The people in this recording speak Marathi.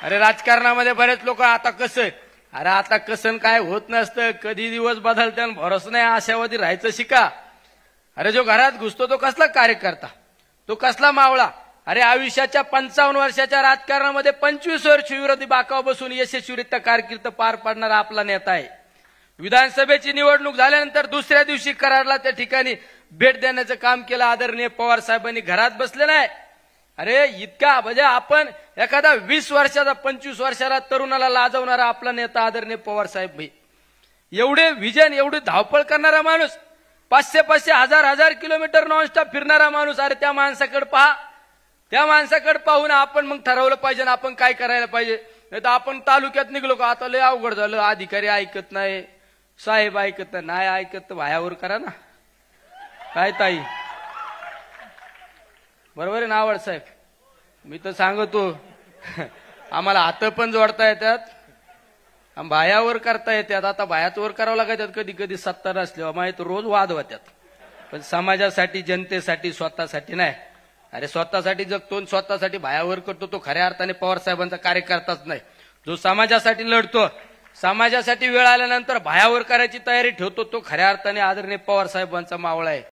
अरे राजकारणामध्ये बरेच लोक आता कसं, अरे आता कसं काय होत नसतं, कधी दिवस बदलते आणि भरोसा नाही, आशावादी राहायचं शिका. अरे जो घरात घुसतो तो कसला कार्यकर्ता, तो कसला मावळा. अरे आयुष्याच्या 55 वर्षाच्या राजकारणामध्ये 25 वर्ष विरोधी बाकावर बसून यशस्वीरित्या कारकीर्द पार पाडणारा आपला नेता आहे. विधानसभेची निवडणूक झाल्यानंतर दुसऱ्या दिवशी कराडला त्या ठिकाणी भेट देण्याचं काम केलं आदरणीय पवार साहेबांनी. घरात बसले नाही. अरे इतका म्हणजे आपण एखादा 20 वर्षाचा 25 वर्षाला तरुणाला लाजवणारा आपला नेता आदरणीय पवार साहेब भाई. एवढे विजन, एवढी धावपळ करणारा माणूस, 500-500 हजार किलोमीटर नॉनस्टॉप फिरणारा माणूस. अरे त्या माणसाकडे पहा, त्या माणसाकडे पाहून आपण मग ठरवलं पाहिजे ना आपण काय करायला पाहिजे. नाही तर आपण तालुक्यात निघलो का आता लय अवघड झालं, अधिकारी ऐकत नाही, साहेब ऐकत नाही, ऐकत तर भायावर करा ना. काय ताई बरोबर आहे ना आवड साहेब, मी तर सांगतो आम्हाला हात पण जोडता येतात, भायावर करता येतात. आता भायात वर करावं लागतात कधी कधी सत्ता नसल्यावर, माहिती रोज वाद होत्यात. पण समाजासाठी, जनतेसाठी, स्वतःसाठी नाही. अरे स्वतःसाठी जगतो, स्वतःसाठी भायावर करतो, तो खऱ्या अर्थाने पवार साहेबांचा कार्यकर्ताच नाही. जो समाजासाठी लढतो, समाजासाठी वेळ आल्यानंतर भायावर करायची तयारी ठेवतो, तो खऱ्या अर्थाने आदरणीय पवार साहेबांचा मावळा आहे.